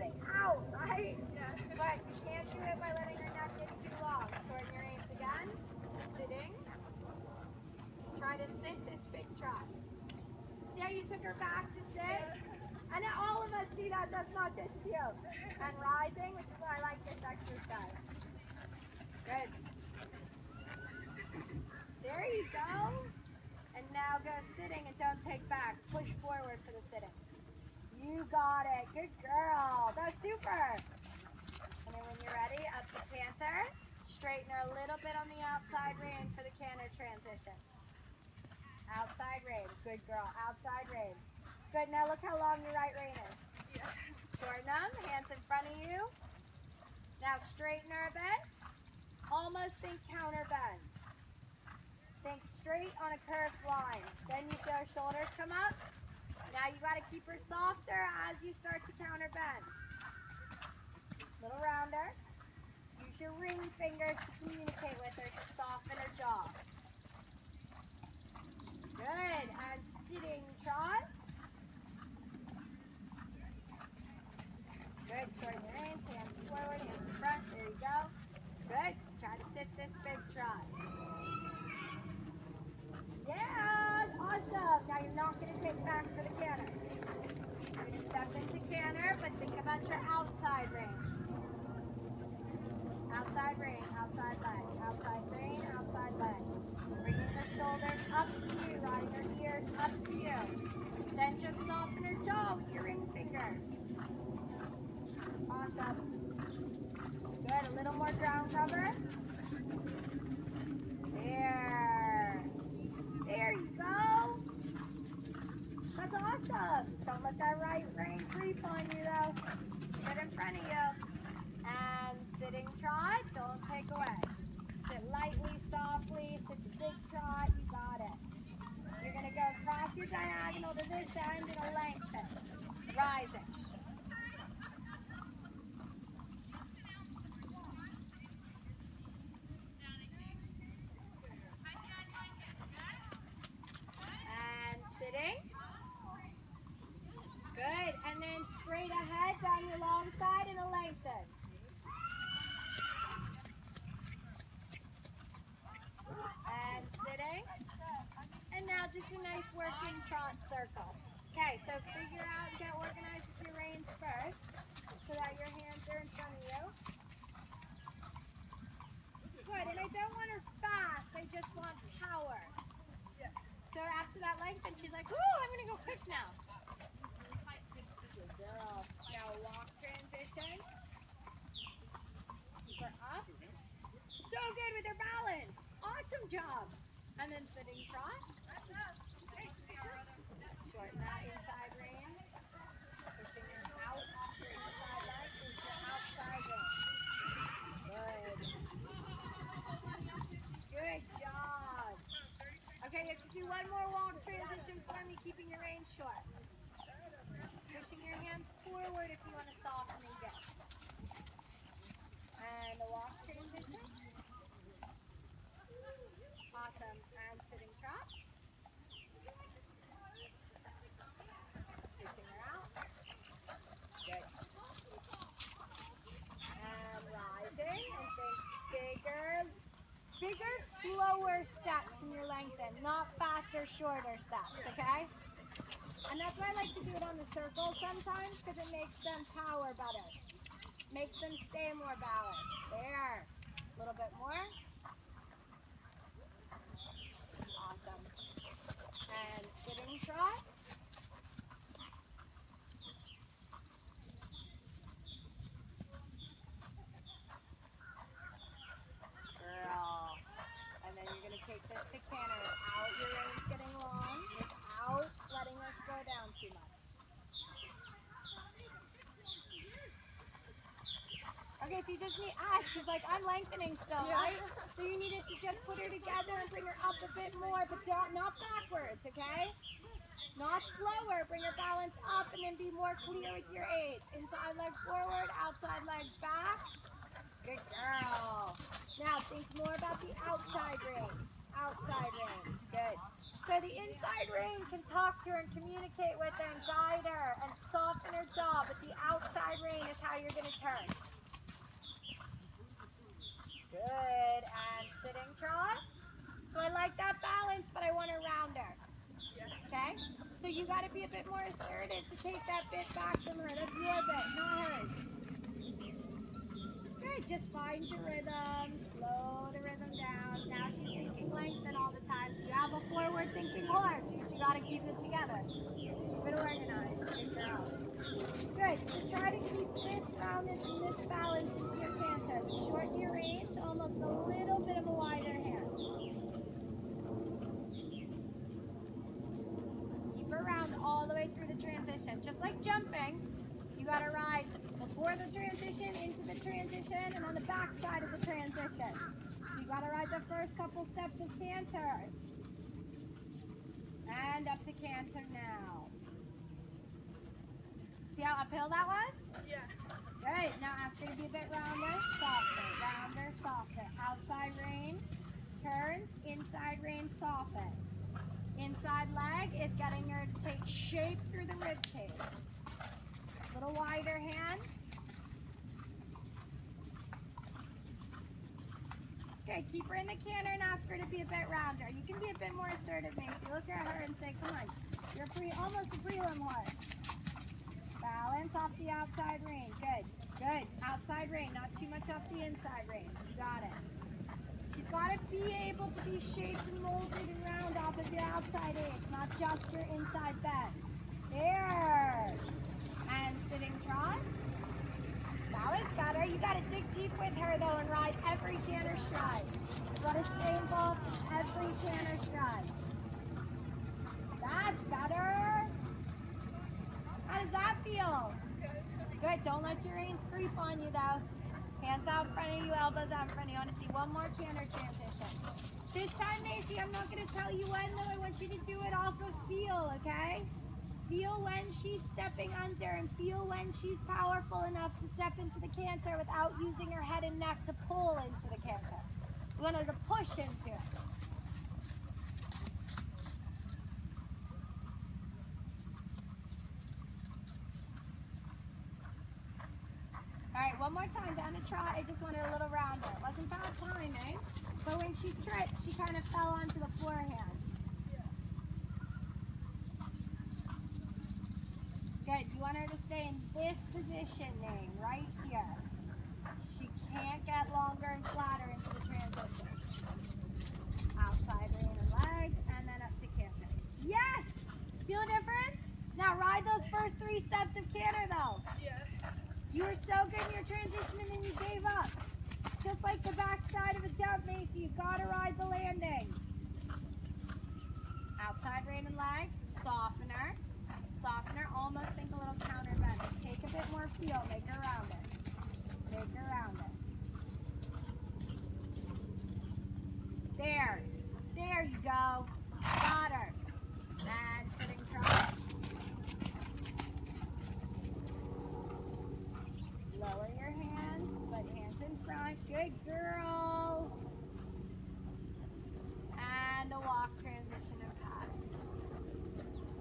something out, right? Yeah. But you can't do it by letting your neck get too long. Shorten your reins again. Sitting. Try to sit this big trot. See how you took her back to sit? Yeah. And all of us do that. That's not just you. And rising, which is why I like this exercise. Good. There you go. And now go sitting and don't take back. Push forward for the sitting. You got it. Good girl. That's super. And then when you're ready, up the canter. Straighten her a little bit on the outside rein for the canter transition. Outside rein. Good girl. Outside rein. Good. Now look how long your right rein is. Yeah. Shorten them. Hands in front of you. Now straighten her a bit. Almost think counter bend. Think straight on a curved line. Then you feel her shoulders come up. Now you got to keep her softer as you start to counter bend. Little rounder. Use your ring fingers to communicate with her to soften her jaw. Good. And sitting trot. Good. Shorten your reins. Hands forward, hands in front. There you go. Good. Try to sit this big trot. Yeah, awesome. Now you're not going to take back for the canter. You're going to step into canter, but think about your outside rein. Outside rein, outside leg, outside rein, outside leg. Bringing her shoulders up to you, riding her ears up to you. Then just soften her jaw with your ring finger. Awesome. Good, a little more ground cover. There. There you go. That's awesome. Don't let that right rein creep on you though. Get in front of you. And sitting trot, don't take away. Sit lightly, softly, sit the big trot, you got it. You're gonna go across your diagonal to this end and a lengthen. Rising. And sitting. Good. And then straight ahead down your long side and a lengthen. And sitting. And now just a nice working trot circle. Okay, so figure out and get organized with your reins first so that your hands are in front of you. Good. And I don't want her fast. I just want power. So after that lengthen, she's like, ooh, I'm going to go quick now. Good girl. Now walk transition. Keep her up. So good with her balance. Awesome job. And then sitting trot. Shorten that inside rein. Pushing her out off your inside leg into your outside rein. Good. Good job. Okay, you have to do one more walk transition for me, keeping your reins short. Pushing your hands forward if you want to soften and get. And a walk transition. Awesome. And sitting trot. Pushing her out. Good. And rising. And think bigger, slower steps in your lengthen, not faster, shorter steps, okay? And that's why I like to do it on the circle sometimes, because it makes them power better. Makes them stay more balanced. There. A little bit more. Awesome. And sitting trot. Girl. And then you're going to take this to canter without your reins getting long, without letting us go down too much. Okay, so you just need, she's like, I'm lengthening still, right? So you needed to just put her together and bring her up a bit more, but not backwards, okay? Not slower. Bring her balance up and then be more clear with your aids. Inside leg forward, outside leg back. Good girl. Now think more about the outside rein. Outside rein. Good. So the inside rein can talk to her and communicate with her and guide her and soften her jaw, but the outside rein is how you're going to turn. Good, and sitting trot. So I like that balance, but I want to round her. Okay? So you got to be a bit more assertive to take that bit back from her. That's your bit, not hers. Good, just find your rhythm, slow the rhythm down. Now she's thinking lengthen all the time, so you have a forward thinking horse, but you got to keep it together. Keep it organized. Good girl. Good, so try to keep this roundness and this balance into your canter. Shorten your reins, almost a little bit of a wider hand. Keep her round all the way through the transition. Just like jumping, you got to ride before the transition, into the transition, and on the back side of the transition. So you got to ride the first couple steps of canter. And up to canter now. See how uphill that was? Yeah. Good. Now ask her to be a bit rounder, softer, rounder, softer. Outside rein turns, inside rein softens. Inside leg is getting her to take shape through the rib cage. Little wider hand. Good. Keep her in the canter and ask her to be a bit rounder. You can be a bit more assertive, Macy. Look at her and say, come on, you're almost a prelim horse. Balance off the outside rein. Good. Good. Outside rein, not too much off the inside rein. You got it. She's got to be able to be shaped and molded and round off of your outside edge, not just your inside bend. There. And sitting trot. That was better. You got to dig deep with her, though, and ride every canter stride. You got to stay involved in every canter stride. That's better. How does that feel? Good. Don't let your reins creep on you, though. Hands out in front of you, elbows out in front of you. I want to see one more canter transition. This time, Macy, I'm not going to tell you when, though. I want you to do it off of feel, okay? Feel when she's stepping under and feel when she's powerful enough to step into the canter without using her head and neck to pull into the canter. We want her to push into it. All right, one more time down a trot. I just wanted a little rounder. It wasn't bad timing, but when she tripped, she kind of fell onto the forehand. Good. You want her to stay in this positioning right here. She can't get longer and flatter into the transition. Outside rein and leg, and then up to canter. Yes! Feel a difference? Now ride those first 3 steps of canter, though. Yeah. You were so good in your transition and then you gave up. Just like the back side of a jump, Macy, you gotta ride the landing. Outside rein and leg, softener. Softener, almost think a little counter bend. Take a bit more feel, make her round it. Make her round it. There. There you go. Got her. And sitting trot. Lower your hands, put hands in front. Good girl. And a walk transition and patch.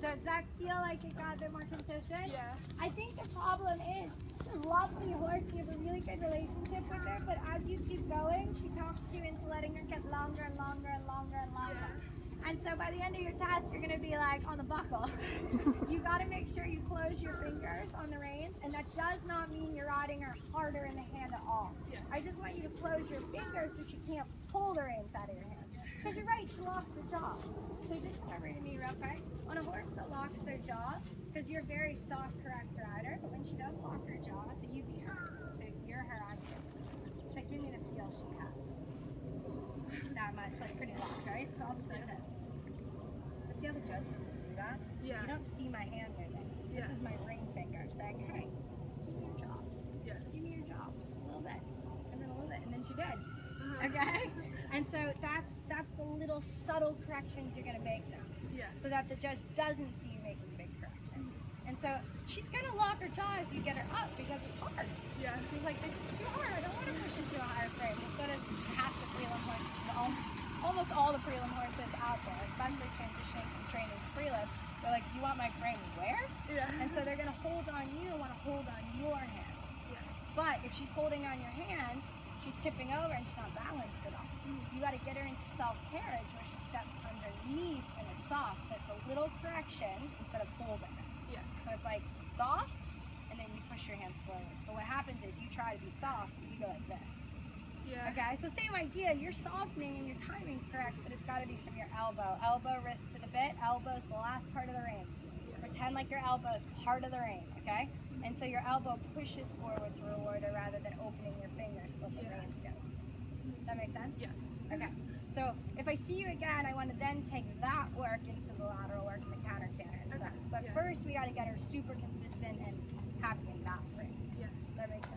So does that feel like it got a bit more consistent? Yeah. I think the problem is she's a lovely horse. You have a really good relationship with her, but as you keep going, she talks you into letting her get longer and longer and longer and longer. And so by the end of your test, you're going to be like on the buckle. You got to make sure you close your fingers on the reins, and that does not mean you're riding her harder in the hand at all. Yeah. I just want you to close your fingers so she can't pull the reins out of your hand. Because you're right, she locks her jaw. So just come over to me real quick. On a horse that locks their jaw, because you're a very soft, correct rider, but when she does lock her jaw, so you be her. So you're her on you. So give me the feel she has. That much, like pretty locked, right? So I'll just do this. But see how the judge doesn't see that? Yeah. You don't see my hand moving. This is my ring finger saying, hey, give me your jaw. Yeah. Give me your jaw. Just a little bit. And then a little bit. And then she did. Okay? And so that's the little subtle corrections you're going to make now. Yeah. So that the judge doesn't see you making big corrections. And so she's going to lock her jaw as you get her up because it's hard. Yeah. She's like, this is too hard. I don't want to push into a higher frame. Just sort of half the prelim horse. almost all the prelim horses out there, especially transitioning from training to prelim, they're like, you want my frame where? Yeah. And so they're going to hold on you and want to hold on your hand. Yeah. But if she's holding on your hand, she's tipping over and she's not balanced at all. You got to get her into self-carriage where she steps underneath in a soft, but the little corrections instead of holding her. Yeah. So it's like soft, and then you push your hands forward. But what happens is you try to be soft, but you go like this. Yeah. Okay, so same idea. You're softening and your timing's correct, but it's got to be from your elbow. Elbow, wrist to the bit. Elbow's the last part of the rein. Pretend like your elbow is part of the rein, okay? And so your elbow pushes forward to reward her rather than opening your fingers so the reins go. Does that make sense? Yes. Okay. So if I see you again, I want to then take that work into the lateral work and the counter canter and stuff. Okay. But Yeah. first, we got to get her super consistent and happy in that frame. Yeah. Does that make sense?